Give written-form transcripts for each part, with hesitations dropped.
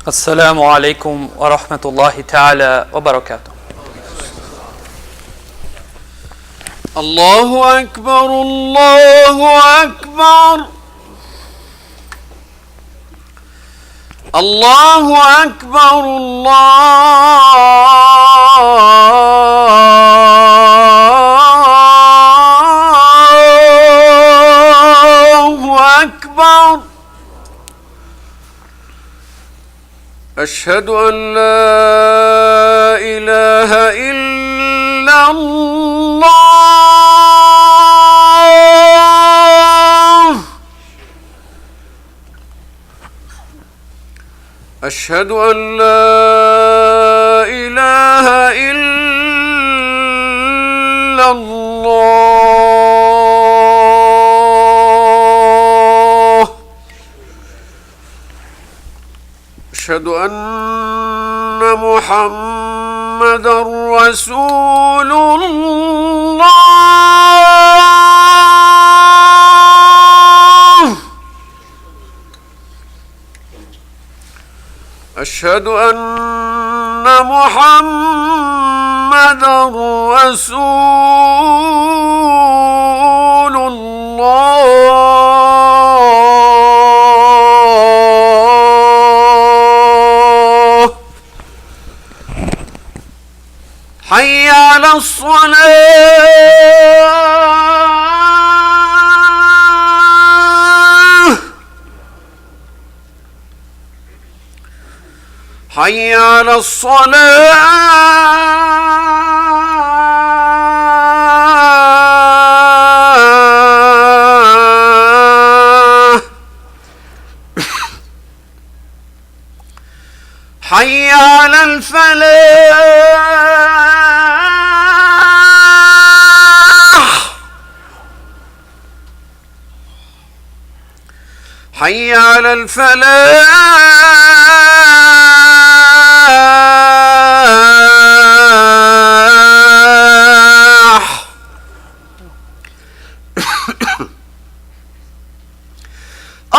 السلام عليكم ورحمة الله تعالى وبركاته. الله أكبر الله أكبر الله أكبر الله أكبر. أشهد أن لا إله إلا الله. أشهد أن لا إله إلا الله. أشهد أن محمدًا رسول الله. أشهد أن محمدًا رسول الله. حي على الصلاة. حي على الصلاة. حي على الفلاح. حي على الفلاح.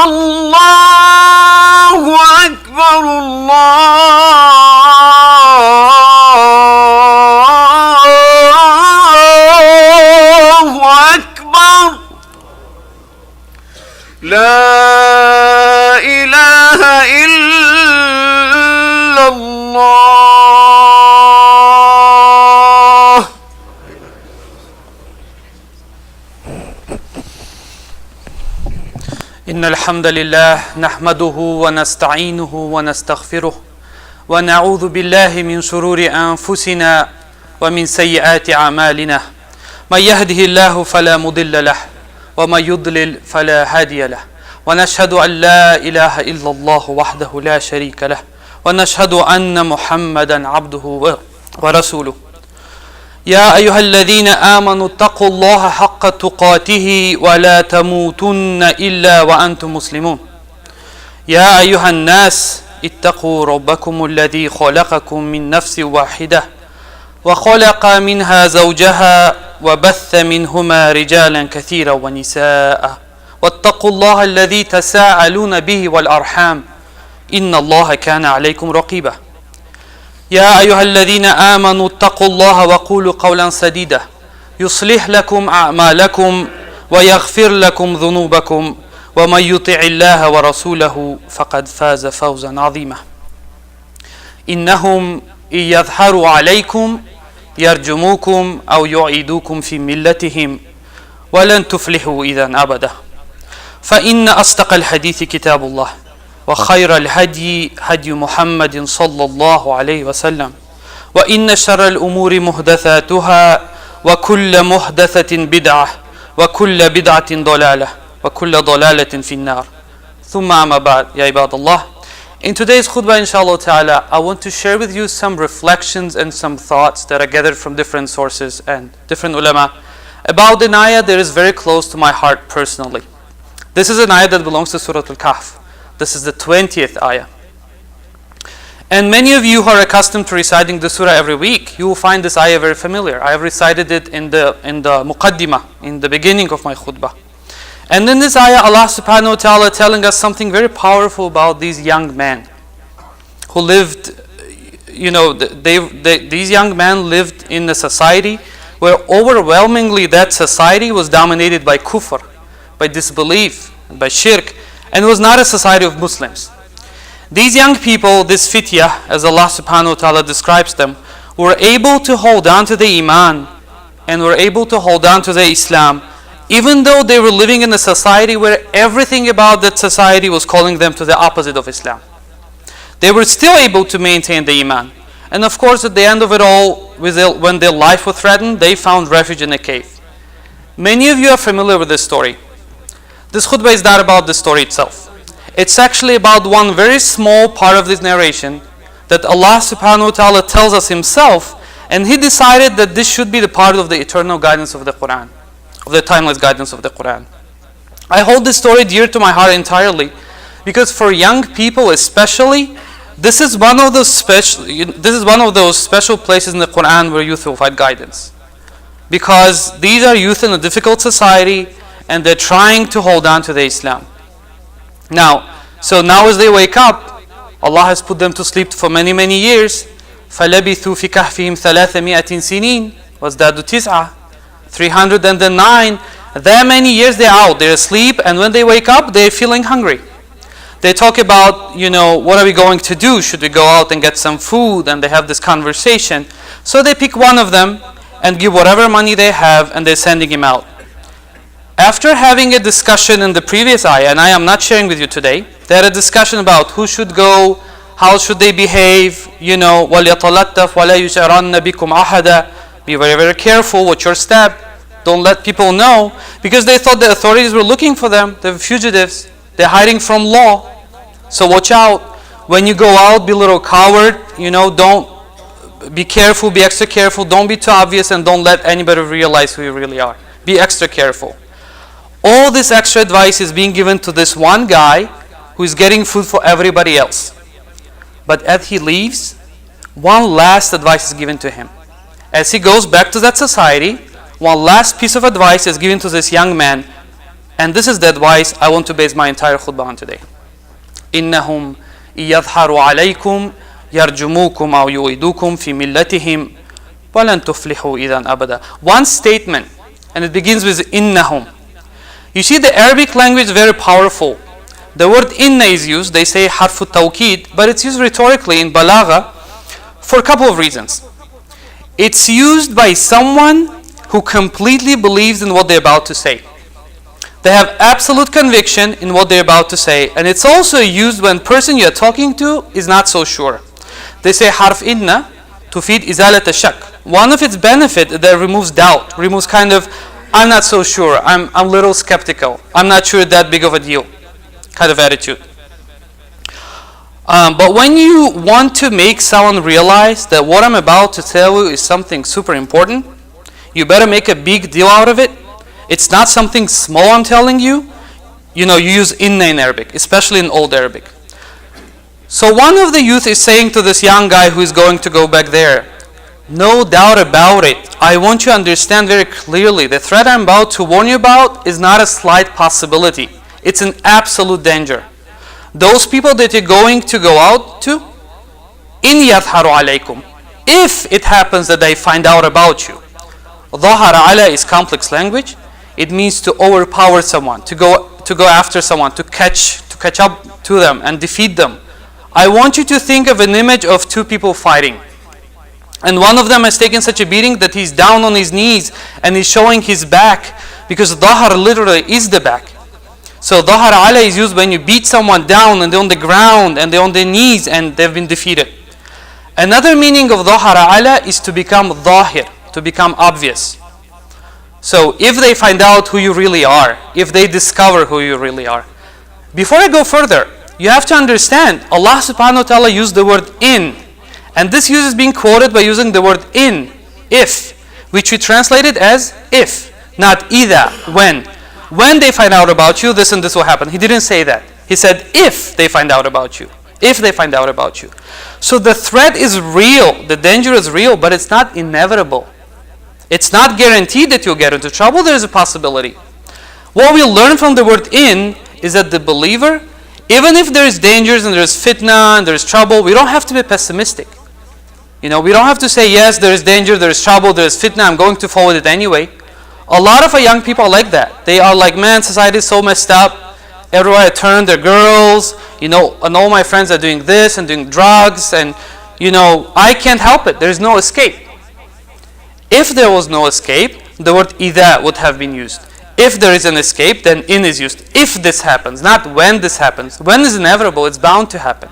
الله أكبر الله أكبر. لا إله إلا الله. إن الحمد لله نحمده ونستعينه ونستغفره ونعوذ بالله من شرور أنفسنا ومن سيئات أعمالنا. من يهده الله فلا مضل له ومن يضلل فلا هادي له. ونشهد أن لا إله إلا الله وحده لا شريك له ونشهد أن محمدا عبده ورسوله. يا أيها الذين آمنوا اتقوا الله حق تقاته ولا تموتن إلا وأنتم مسلمون. يا أيها الناس اتقوا ربكم الذي خلقكم من نفس واحدة وخلق منها زوجها وبث منهما رجالا كثيرا ونساء واتقوا الله الذي تساءلون به والأرحام إن الله كان عليكم رقيبا. يا أيها الذين آمنوا اتقوا الله وقولوا قولا سديدا يصلح لكم أعمالكم ويغفر لكم ذنوبكم ومن يطع الله ورسوله فقد فاز فوزا عظيما. إنهم إن يظهروا عليكم يرجموكم أو يعيدوكم في ملتهم ولن تفلحوا إذا أبدا. فإن أصدق الحديث كتاب الله وخير الهدي هدي محمد صلى الله عليه وسلم وإن شر الأمور محدثاتها وكل محدثة بدعة وكل بدعة ضلالة وكل ضلالة في النار. ثم أما بعد يا عباد الله. In today's khutbah, inshallah ta'ala, I want to share with you some reflections and some thoughts that are gathered from different sources and different ulama about an ayah that is very close to my heart personally. This is an ayah that belongs to Surah Al-Kahf. This is the 20th ayah. And many of you who are accustomed to reciting the surah every week, you will find this ayah very familiar. I have recited it in the muqaddimah, in the beginning of my khutbah. And in this ayah, Allah subhanahu wa ta'ala telling us something very powerful about these young men. who lived, these young men lived in a society where overwhelmingly that society was dominated by kufr, by disbelief, by shirk, and was not a society of Muslims. These young people, this fityah, as Allah subhanahu wa ta'ala describes them, were able to hold on to the iman and were able to hold on to the Islam, even though they were living in a society where everything about that society was calling them to the opposite of Islam. They were still able to maintain the iman. And of course, at the end of it all, when their life was threatened, they found refuge in a cave. Many of you are familiar with this story. This khutbah is not about the story itself. It's actually about one very small part of this narration that Allah subhanahu wa ta'ala tells us Himself, and He decided that this should be the part of the eternal guidance of the Quran, of the timeless guidance of the Quran. I hold this story dear to my heart entirely, because for young people especially, this is one of those special places in the Quran where youth will find guidance. Because these are youth in a difficult society, and they're trying to hold on to the Islam. Now as they wake up, Allah has put them to sleep for many, many years. فَلَبِثُوا فِي كَهْفِهِمْ 300 سِنِينَ وَازْدَادُوا 9. 309. That many years they're out, they're asleep, and when they wake up, they're feeling hungry. They talk about, what are we going to do? Should we go out and get some food? And they have this conversation. So they pick one of them and give whatever money they have, and they're sending him out. After having a discussion in the previous ayah, and I am not sharing with you today, they had a discussion about who should go, how should they behave, وَلْيَطَلَّطَّفْ وَلَا يُشْعِرَنَّ بِكُمْ أَحَدًا. Be very, very careful with your step. Don't let people know, because they thought the authorities were looking for them. They're fugitives. They're hiding from law. So watch out. When you go out, be a little coward. Don't be careful, be extra careful. Don't be too obvious, and don't let anybody realize who you really are. Be extra careful. All this extra advice is being given to this one guy who is getting food for everybody else. But as he leaves, one last advice is given to him. As he goes back to that society, one last piece of advice is given to this young man. And this is the advice I want to base my entire khutbah on today. إِنَّهُمْ إِيَظْهَرُوا عَلَيْكُمْ يَرْجُمُوكُمْ أَوْ يُعِيدُوكُمْ فِي مِلَّتِهِمْ وَلَنْ تُفْلِحُوا إِذًا أَبَدًا. One statement, and it begins with إِنَّهُمْ. You see, the Arabic language is very powerful. The word inna is used, they say harfu tawkid, but it's used rhetorically in balagha for a couple of reasons. It's used by someone who completely believes in what they're about to say. They have absolute conviction in what they're about to say, and it's also used when the person you're talking to is not so sure. They say harf inna tufid izalat shak. One of its benefits is that it removes doubt, removes kind of, I'm not so sure, I'm a little skeptical, I'm not sure that big of a deal kind of attitude. But when you want to make someone realize that what I'm about to tell you is something super important, you better make a big deal out of it. It's not something small I'm telling you. You use inna in Arabic, especially in Old Arabic. So one of the youth is saying to this young guy who is going to go back there, no doubt about it, I want you to understand very clearly, the threat I'm about to warn you about is not a slight possibility. It's an absolute danger. Those people that you're going to go out to, in yadharu alaykum, if it happens that they find out about you. Dhahara ala is complex language. It means to overpower someone, to go after someone, to catch up to them and defeat them. I want you to think of an image of two people fighting. And one of them has taken such a beating that he's down on his knees and he's showing his back, because dhahar literally is the back. So dhahar ala is used when you beat someone down and they're on the ground and they're on their knees and they've been defeated. Another meaning of dhahar ala is to become dhahir, to become obvious. So if they find out who you really are, if they discover who you really are. Before I go further, you have to understand Allah subhanahu wa ta'ala used the word in. And this use is being quoted by using the word in, if, which we translated as if, not either, when. When they find out about you, this and this will happen. He didn't say that. He said, if they find out about you. If they find out about you. So the threat is real, the danger is real, but it's not inevitable. It's not guaranteed that you'll get into trouble. There is a possibility. What we learn from the word in is that the believer Even if there's dangers and there's fitna and there's trouble, we don't have to be pessimistic. We don't have to say, yes, there is danger, there is trouble, there is fitna, I'm going to follow it anyway. A lot of our young people are like that. They are like, man, society is so messed up. Everywhere I turn, they're girls, and all my friends are doing this and doing drugs, and, I can't help it. There's no escape. If there was no escape, the word idha would have been used. If there is an escape, then in is used. If this happens, not when this happens. When is inevitable, it's bound to happen.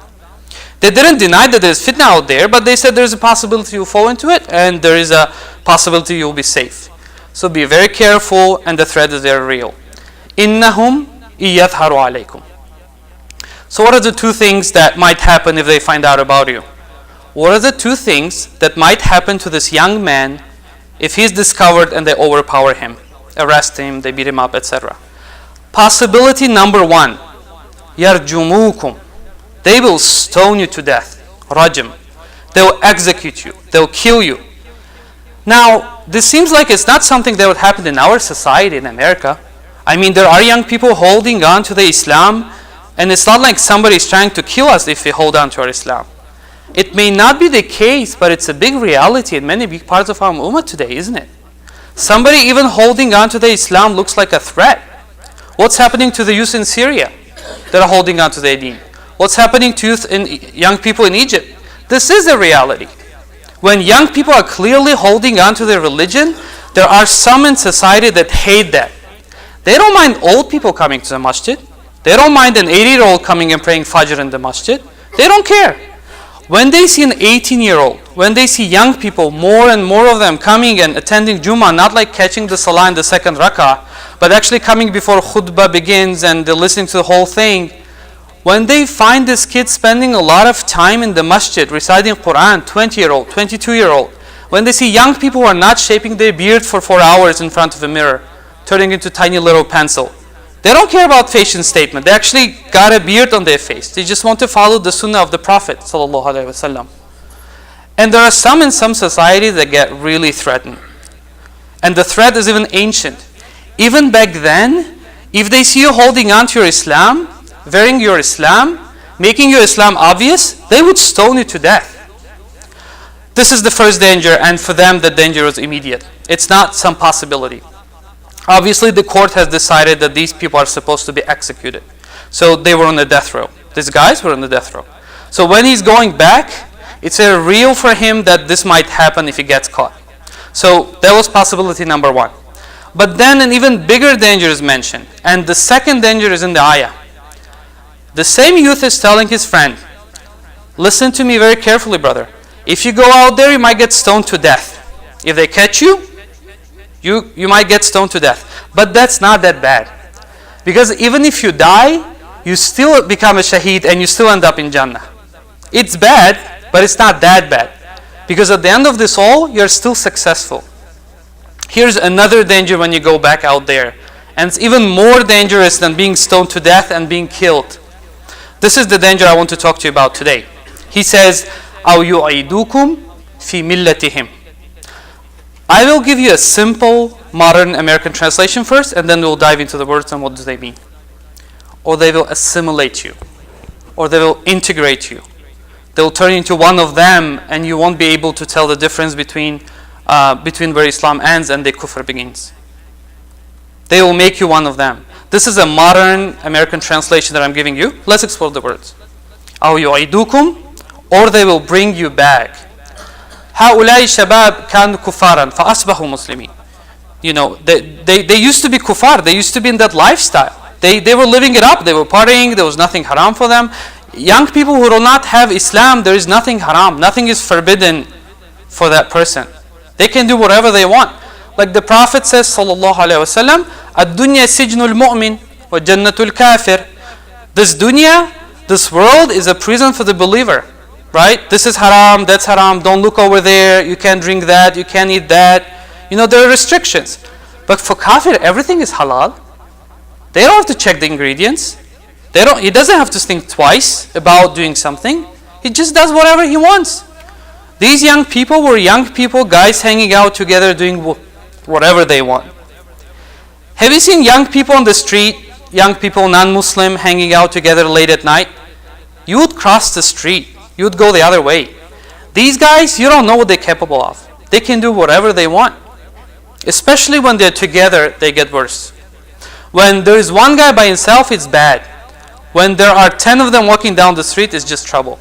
They didn't deny that there's fitna out there, but they said there's a possibility you'll fall into it, and there is a possibility you'll be safe. So be very careful, and the threat is very real. إِنَّهُمْ إِيَّظْهَرُوا عَلَيْكُمْ. So what are the two things that might happen if they find out about you? What are the two things that might happen to this young man if he's discovered and they overpower him, arrest him, they beat him up, etc.? Possibility number one, يَرْجُمُوكُمْ. They will stone you to death. Rajm. They will execute you. They will kill you. Now, this seems like it's not something that would happen in our society in America. I mean, there are young people holding on to the Islam, and it's not like somebody's trying to kill us if we hold on to our Islam. It may not be the case, but it's a big reality in many big parts of our ummah today, isn't it? Somebody even holding on to the Islam looks like a threat. What's happening to the youth in Syria that are holding on to their deen? What's happening to young people in Egypt? This is a reality. When young people are clearly holding on to their religion, there are some in society that hate that. They don't mind old people coming to the masjid. They don't mind an 80-year-old coming and praying Fajr in the masjid. They don't care. When they see an 18-year-old, when they see young people, more and more of them coming and attending Jummuah, not like catching the salah in the second rak'ah, but actually coming before Khutbah begins and they're listening to the whole thing, when they find this kid spending a lot of time in the masjid reciting Quran, 20-year-old, 22-year-old, when they see young people who are not shaping their beard for 4 hours in front of a mirror, turning into tiny little pencil, they don't care about fashion statement. They actually got a beard on their face. They just want to follow the sunnah of the Prophet ﷺ. And there are some in some societies that get really threatened. And the threat is even ancient. Even back then, if they see you holding on to your Islam, wearing your Islam, making your Islam obvious, they would stone you to death. This is the first danger, and for them the danger is immediate. It's not some possibility. Obviously the court has decided that these people are supposed to be executed. So they were on the death row. These guys were on the death row. So when he's going back, it's a real for him that this might happen if he gets caught. So that was possibility number one. But then an even bigger danger is mentioned. And the second danger is in the ayah. The same youth is telling his friend, listen to me very carefully, brother. If you go out there, you might get stoned to death. If they catch you, you might get stoned to death. But that's not that bad. Because even if you die, you still become a shaheed and you still end up in Jannah. It's bad, but it's not that bad. Because at the end of this all, you're still successful. Here's another danger when you go back out there. And it's even more dangerous than being stoned to death and being killed. This is the danger I want to talk to you about today. He says, أَوْ يُعِيدُكُمْ فِي مِلَّتِهِمْ. I will give you a simple, modern American translation first, and then we'll dive into the words and what do they mean. Or they will assimilate you. Or they will integrate you. They will turn you into one of them, and you won't be able to tell the difference between where Islam ends and the kufr begins. They will make you one of them. This is a modern American translation that I'm giving you. Let's explore the words. أَوْ يُعِيدُكُمْ, or they will bring you back. هؤلاء الشباب كانوا كفارا فأصبحوا مسلمين. They used to be kuffar. They used to be in that lifestyle. They were living it up. They were partying. There was nothing haram for them. Young people who do not have Islam, there is nothing haram. Nothing is forbidden for that person. They can do whatever they want. Like the Prophet says, sallallahu alaihi wasallam, "Ad-dunya sijnul mu'min wa jannatul kafir." This dunya, this world is a prison for the believer, right? This is haram, that's haram. Don't look over there. You can't drink that. You can't eat that. There are restrictions. But for kafir, everything is halal. They don't have to check the ingredients. He doesn't have to think twice about doing something. He just does whatever he wants. These young people were young people, guys hanging out together doing whatever they want. Have you seen young people on the street young people, non-Muslim, hanging out together late at night, you would cross the street. You would go the other way. These guys, you don't know what they're capable of. They can do whatever they want. Especially when they're together, they get worse. When there is one guy by himself, it's bad. When there are 10 of them walking down the street, it's just trouble.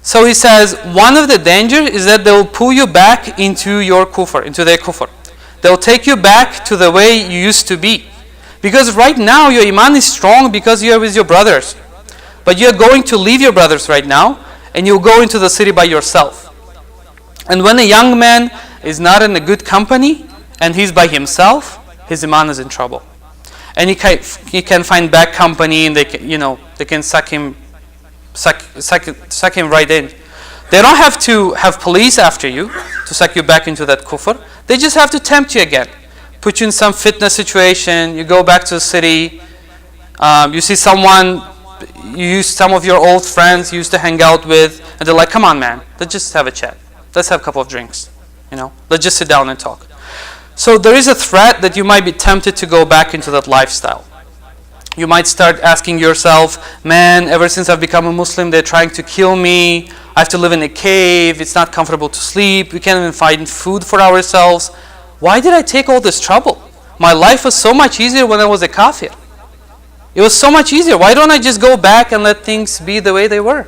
So he says, one of the dangers is that they will pull you back into your kufr, into their kufr. They will take you back to the way you used to be. Because right now, your iman is strong because you are with your brothers. But you are going to leave your brothers right now, and you'll go into the city by yourself. And when a young man is not in a good company, and he's by himself, his iman is in trouble. And he can find bad company, and they can suck him right in. They don't have to have police after you to suck you back into that kufr. They just have to tempt you again. Put you in some fitness situation, you go back to the city, you see someone, you use some of your old friends you used to hang out with, and they're like, come on man, let's just have a chat. Let's have a couple of drinks. Let's just sit down and talk. So there is a threat that you might be tempted to go back into that lifestyle. You might start asking yourself, man, ever since I've become a Muslim, they're trying to kill me. I have to live in a cave. It's not comfortable to sleep. We can't even find food for ourselves. Why did I take all this trouble? My life was so much easier when I was a kafir. It was so much easier. Why don't I just go back and let things be the way they were?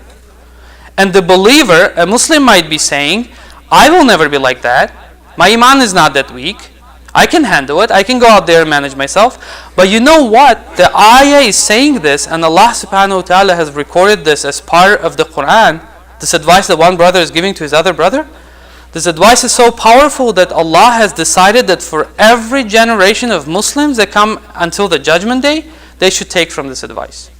And the believer, a Muslim, might be saying, I will never be like that. My iman is not that weak. I can handle it. I can go out there and manage myself. But you know what? The ayah is saying this, and Allah subhanahu wa ta'ala has recorded this as part of the Quran. This advice that one brother is giving to his other brother. This advice is so powerful that Allah has decided that for every generation of Muslims that come until the judgment day, they should take from this advice.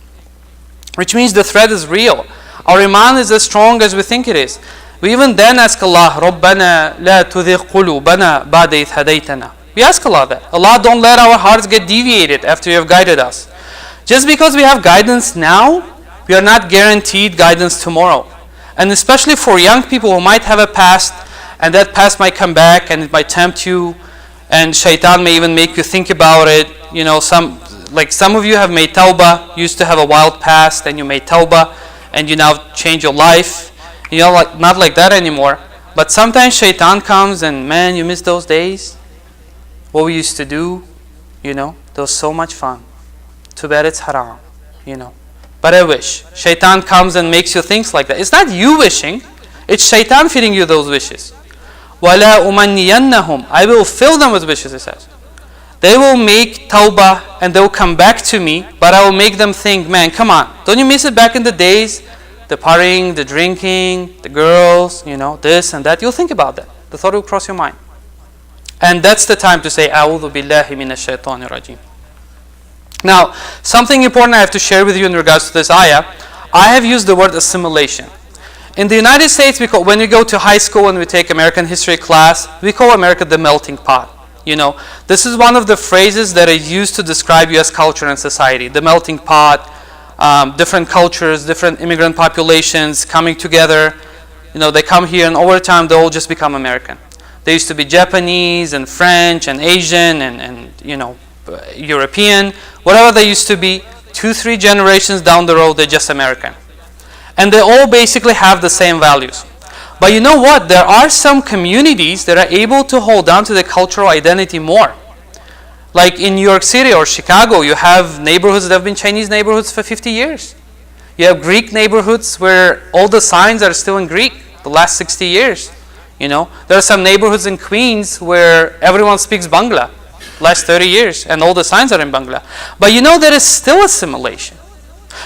Which means the threat is real. Our iman is as strong as we think it is. We even then ask Allah, رَبَّنَا لَا تُذِغْ قُلُوبَنَا بَعْدَ إِذْ هَدَيْتَنَا. We ask Allah that. Allah, don't let our hearts get deviated after you have guided us. Just because we have guidance now, we are not guaranteed guidance tomorrow. And especially for young people who might have a past, and that past might come back and it might tempt you, and shaitan may even make you think about it. Some of you have made tawbah, used to have a wild past, and you made tawbah, and you now change your life. Not like that anymore. But sometimes shaitan comes and, man, you miss those days? What we used to do, there was so much fun. Too bad it's haram, But I wish. Shaitan comes and makes you think like that. It's not you wishing. It's shaitan feeding you those wishes. وَلَا أُمَنِّيَنَّهُمْ. I will fill them with wishes, it says. They will make tawbah and they will come back to me, but I will make them think, man, come on. Don't you miss it back in the days? The partying, the drinking, the girls, this and that. You'll think about that. The thought will cross your mind. And that's the time to say, أعوذ بالله من الشيطان الرجيم. Now, something important I have to share with you in regards to this ayah. I have used the word assimilation. In the United States, when we go to high school and we take American history class, we call America the melting pot. This is one of the phrases that is used to describe U.S. culture and society. The melting pot, different cultures, different immigrant populations coming together. They come here and over time they all just become American. They used to be Japanese and French and Asian and European, whatever they used to be. 2-3 generations down the road, they're just American. And they all basically have the same values. But you know what? There are some communities that are able to hold on to the cultural identity more. Like in New York City or Chicago, you have neighborhoods that have been Chinese neighborhoods for 50 years. You have Greek neighborhoods where all the signs are still in Greek, the last 60 years. There are some neighborhoods in Queens where everyone speaks Bangla, last 30 years, and all the signs are in Bangla. But there is still assimilation.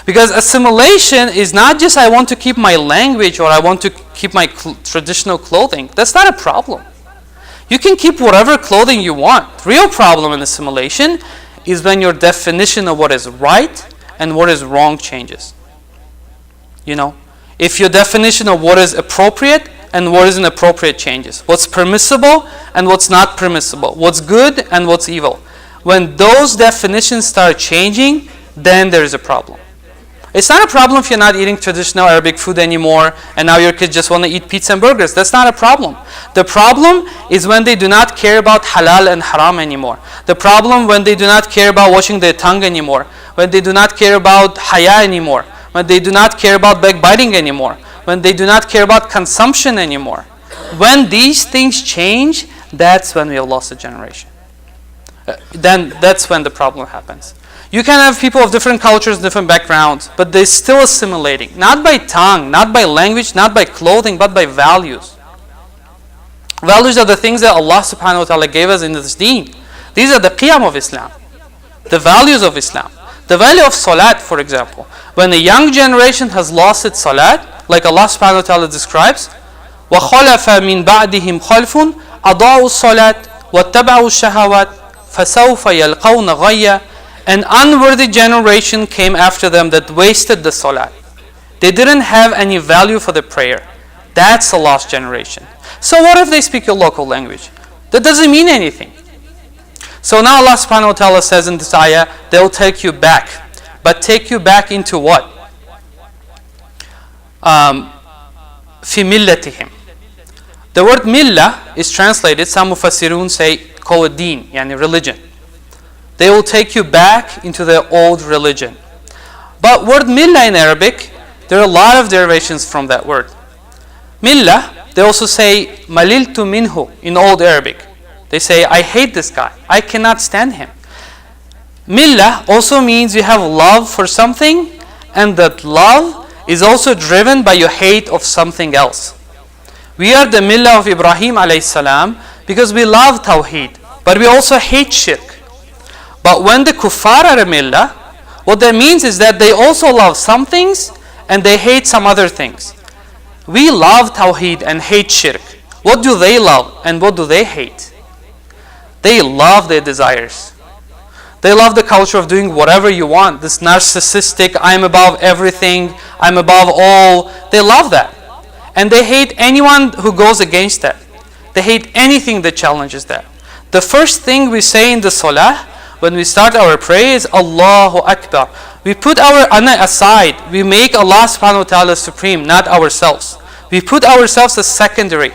Because assimilation is not just I want to keep my language or I want to keep my traditional clothing. That's not a problem. You can keep whatever clothing you want. The real problem in assimilation is when your definition of what is right and what is wrong changes. If your definition of what is appropriate and what is inappropriate changes. What's permissible and what's not permissible. What's good and what's evil. When those definitions start changing, then there is a problem. It's not a problem if you're not eating traditional Arabic food anymore and now your kids just want to eat pizza and burgers. That's not a problem. The problem is when they do not care about halal and haram anymore. The problem when they do not care about washing their tongue anymore. When they do not care about haya anymore. When they do not care about backbiting anymore. When they do not care about consumption anymore. When these things change, that's when we have lost a generation. Then that's when the problem happens. You can have people of different cultures, different backgrounds, but they're still assimilating. Not by tongue, not by language, not by clothing, but by values. Values are the things that Allah subhanahu wa ta'ala gave us in this deen. These are the qiyam of Islam. The values of Islam. The value of salat, for example. When a young generation has lost its salat, like Allah subhanahu wa ta'ala describes, وَخَلَفَ مِنْ بَعْدِهِمْ خَلْفٌ أَضَاعُوا الصَّلَاةَ وَاتَّبَعُوا الشَّهَوَاتِ فَسَوْفَ يَلْقَوْنَ غَيًّا. An unworthy generation came after them that wasted the salat. They didn't have any value for the prayer. That's a lost generation. So what if they speak your local language? That doesn't mean anything. So now Allah subhanahu wa ta'ala says in this ayah, they'll take you back. But take you back into what? فِي مِلَّتِهِمْ. The word millah is translated, some mufassirun say, call it deen, yani religion. They will take you back into their old religion. But word millah in Arabic, there are a lot of derivations from that word. Millah, they also say maliltu minhu in old Arabic. They say, I hate this guy. I cannot stand him. Millah also means you have love for something, and that love is also driven by your hate of something else. We are the millah of Ibrahim alayhi salam because we love tawheed, but we also hate shirk. But when the kuffar are a millah, what that means is that they also love some things and they hate some other things. We love tawheed and hate shirk. What do they love and what do they hate? They love their desires. They love the culture of doing whatever you want. This narcissistic, I'm above everything, I'm above all. They love that. And they hate anyone who goes against that. They hate anything that challenges that. The first thing we say in the salah, when we start our prayer, is Allahu Akbar. We put our ana aside. We make Allah subhanahu wa ta'ala supreme, not ourselves. We put ourselves as secondary.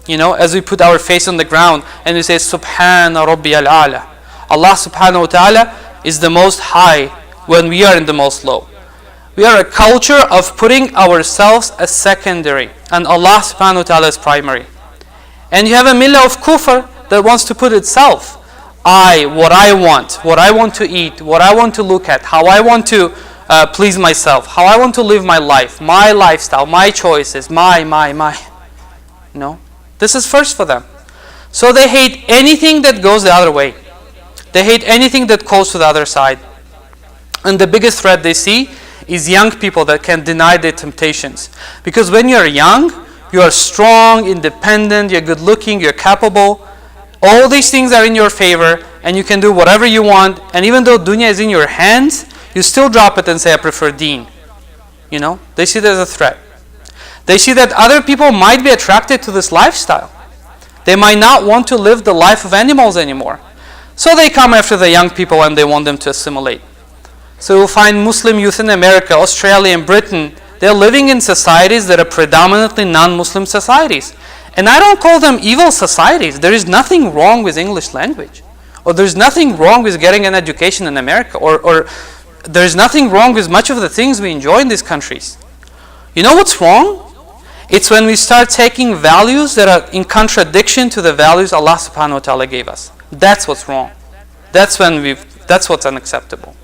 As we put our face on the ground and we say Subhana Rabbi al-A'la. Allah subhanahu wa ta'ala is the most high when we are in the most low. We are a culture of putting ourselves as secondary and Allah subhanahu wa ta'ala as primary. And you have a millah of kufr that wants to put itself. What I want to eat, what I want to look at, how I want to please myself, how I want to live my life, my lifestyle, my choices, my. No. This is first for them. So they hate anything that goes the other way. They hate anything that goes to the other side. And the biggest threat they see is young people that can deny their temptations. Because when you're young, you are strong, independent, you're good looking, you're capable. All these things are in your favor and you can do whatever you want. And even though dunya is in your hands, you still drop it and say, I prefer deen. They see that as a threat. They see that other people might be attracted to this lifestyle. They might not want to live the life of animals anymore. So they come after the young people and they want them to assimilate. So you'll find Muslim youth in America, Australia, and Britain, they're living in societies that are predominantly non-Muslim societies. And I don't call them evil societies. There is nothing wrong with English language. Or there's nothing wrong with getting an education in America. Or there's nothing wrong with much of the things we enjoy in these countries. You know what's wrong? It's when we start taking values that are in contradiction to the values Allah subhanahu wa ta'ala gave us. That's what's wrong. That's what's unacceptable.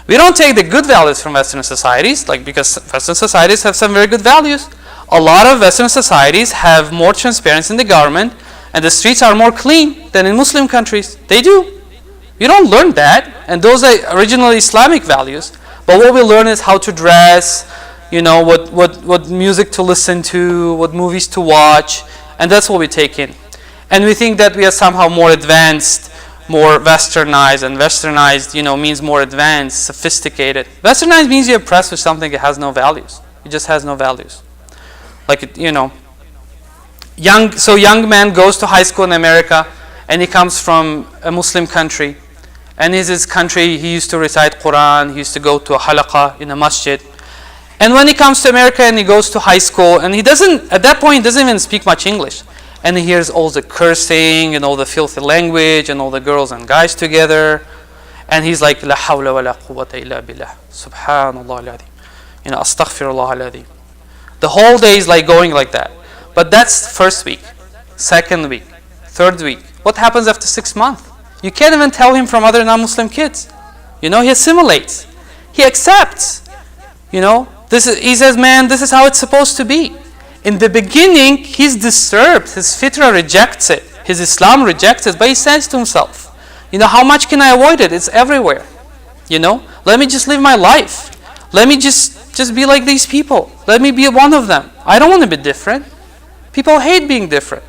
We don't take the good values from Western societies, because Western societies have some very good values. A lot of Western societies have more transparency in the government and the streets are more clean than in Muslim countries. They do. You don't learn that, and those are originally Islamic values. But what we learn is how to dress, what music to listen to, what movies to watch, and that's what we take in. And we think that we are somehow more advanced, more westernized, and westernized, means more advanced, sophisticated. Westernized means you're oppressed with something that has no values. It just has no values. Young man goes to high school in America, and he comes from a Muslim country, And in his country, he used to recite Quran, he used to go to a halaqah in a masjid. And when he comes to America and he goes to high school, and he doesn't, at that point, he doesn't even speak much English. And he hears all the cursing and all the filthy language and all the girls and guys together. And he's like, La hawla wa la quwwata illa billah. Subhanallah al-azim. Astaghfirullah al-azim. The whole day is like going like that. But that's first week, second week, third week. What happens after 6 months? You can't even tell him from other non-Muslim kids. He assimilates. He accepts. He says, man, this is how it's supposed to be. In the beginning, he's disturbed. His fitrah rejects it. His Islam rejects it. But he says to himself, how much can I avoid it? It's everywhere. Let me just live my life. Let me just be like these people. Let me be one of them. I don't want to be different. People hate being different.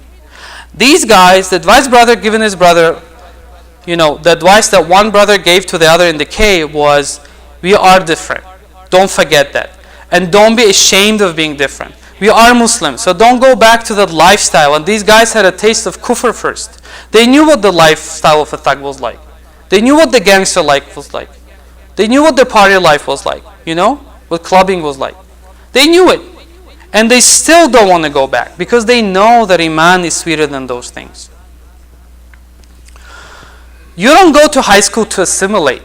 These guys, the advice brother given his brother, the advice that one brother gave to the other in the cave was, we are different. Don't forget that. And don't be ashamed of being different. We are Muslims, so don't go back to that lifestyle. And these guys had a taste of kufr first. They knew what the lifestyle of a thug was like. They knew what the gangster life was like. They knew what the party life was like. What clubbing was like. They knew it. And they still don't want to go back because they know that Iman is sweeter than those things. You don't go to high school to assimilate.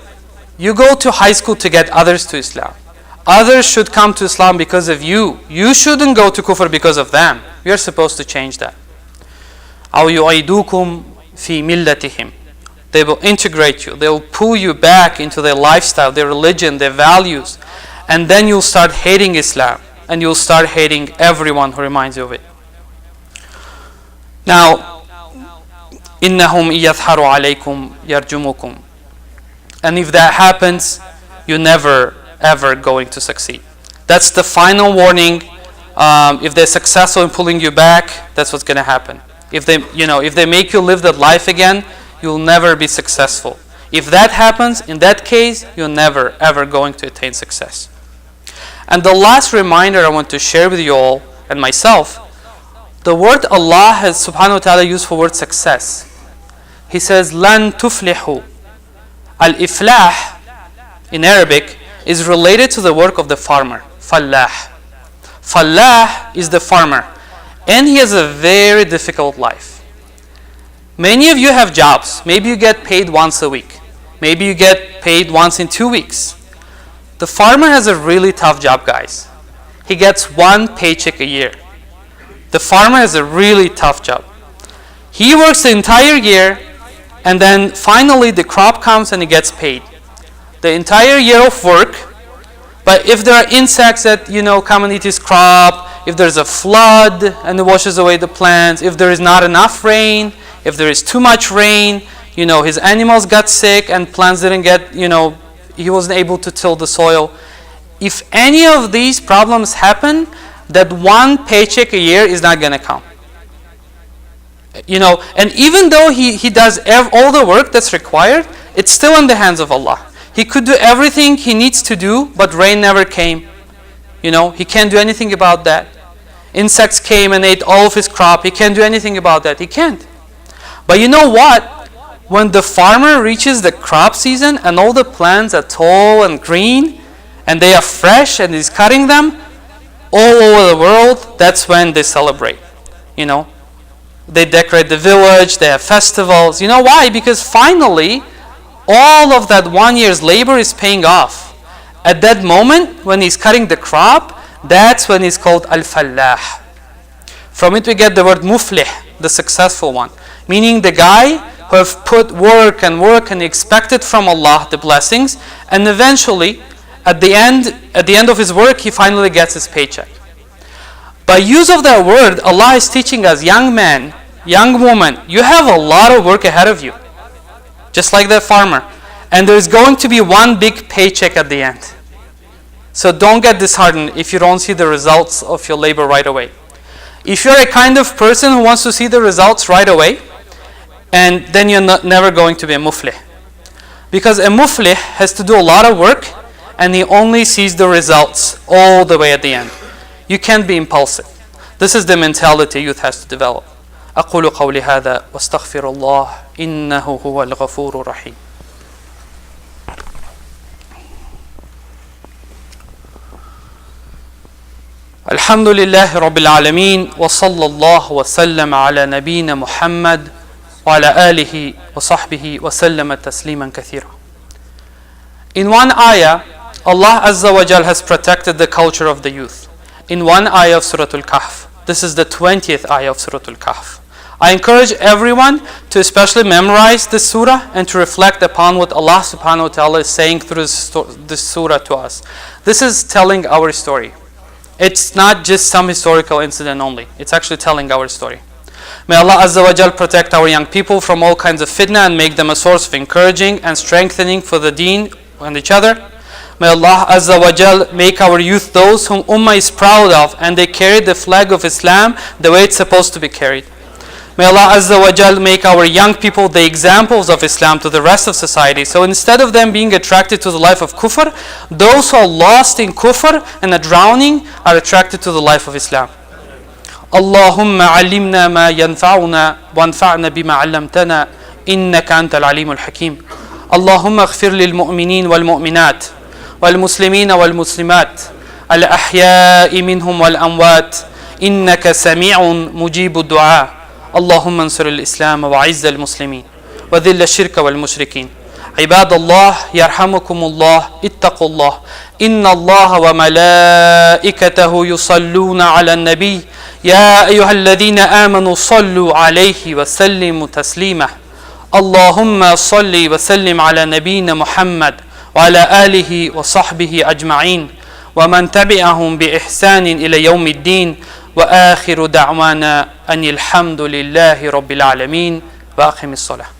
You go to high school to get others to Islam. Others should come to Islam because of you. You shouldn't go to kufr because of them. We are supposed to change that. أَوْ يُعِيدُوكُمْ فِي مِلَّتِهِمْ. They will integrate you. They will pull you back into their lifestyle, their religion, their values. And then you'll start hating Islam. And you'll start hating everyone who reminds you of it. Now, إِنَّهُمْ إِيَظْهَرُوا عَلَيْكُمْ يَرْجُمُكُمْ. And if that happens, you're never ever going to succeed. That's the final warning. If they're successful in pulling you back, that's what's going to happen. If they make you live that life again, you'll never be successful. If that happens, in that case, you're never ever going to attain success. And the last reminder I want to share with you all and myself, the word Allah has subhanahu wa ta'ala used for word success. He says, لَن تُفْلِحُوا. Al-iflah in Arabic is related to the work of the farmer. Fallah. Fallah is the farmer. And he has a very difficult life. Many of you have jobs. Maybe you get paid once a week. Maybe you get paid once in 2 weeks. The farmer has a really tough job, guys. He gets 1 paycheck a year. The farmer has a really tough job. He works the entire year, and then finally the crop comes and he gets paid. The entire year of work. But if there are insects that come and eat his crop, if there's a flood and it washes away the plants, if there is not enough rain, if there is too much rain, his animals got sick and plants didn't get, he wasn't able to till the soil. If any of these problems happen, that 1 paycheck a year is not going to come. And even though he does all the work that's required, it's still in the hands of Allah. He could do everything he needs to do, but rain never came. He can't do anything about that. Insects came and ate all of his crop. He can't do anything about that. He can't. But you know what? When the farmer reaches the crop season and all the plants are tall and green and they are fresh and he's cutting them all over the world, that's when they celebrate. They decorate the village, they have festivals. You know why? Because finally, all of that 1 year's labor is paying off. At that moment, when he's cutting the crop, that's when he's called Al-Fallah. From it we get the word Muflih, the successful one. Meaning the guy who have put work and expected from Allah the blessings, and eventually, at the end of his work, he finally gets his paycheck. By use of that word, Allah is teaching us, young man, young woman, you have a lot of work ahead of you. Just like that farmer. And there's going to be 1 big paycheck at the end. So don't get disheartened if you don't see the results of your labor right away. If you're a kind of person who wants to see the results right away, and then you're never going to be a muflih. Because a muflih has to do a lot of work, and he only sees the results all the way at the end. You can't be impulsive. This is the mentality youth has to develop. أقول قولي هذا واستغفر الله إنه هو الغفور الرحيم. Alhamdulillahi Rabbil Alameen wa sallallahu wa sallam ala nabeena Muhammad wa ala alihi wa sahbihi wa sallama tasliman kathira. In one ayah, Allah Azza wa Jal has protected the culture of the youth. In one ayah of Surah Al-Kahf. This is the 20th ayah of Surah Al-Kahf. I encourage everyone to especially memorize this surah and to reflect upon what Allah subhanahu wa ta'ala is saying through this surah to us. This is telling our story. It's not just some historical incident only. It's actually telling our story. May Allah Azza wa Jal protect our young people from all kinds of fitna and make them a source of encouraging and strengthening for the deen and each other. May Allah Azza wa Jal make our youth those whom Ummah is proud of and they carry the flag of Islam the way it's supposed to be carried. May Allah Azza wa Jal make our young people the examples of Islam to the rest of society. So instead of them being attracted to the life of kufr, those who are lost in kufr and are drowning are attracted to the life of Islam. Allahumma alimna ma yanfa'una wanfa'na bima 'allamtana innaka antal alimul hakim. Allahumma ighfir lil mu'minin wal mu'minat wal muslimina wal muslimat al ahya'i minhum wal amwat innaka sami'un mujibud du'a. اللهم انصر الإسلام وعز المسلمين وذل الشرك والمشركين عباد الله يرحمكم الله اتقوا الله إن الله وملائكته يصلون على النبي يا أيها الذين آمنوا صلوا عليه وسلموا تسليما اللهم صل وسلم على نبينا محمد وعلى آله وصحبه أجمعين ومن تبعهم بإحسان إلى يوم الدين وآخر دعوانا أن الحمد لله رب العالمين وأقم الصلاة.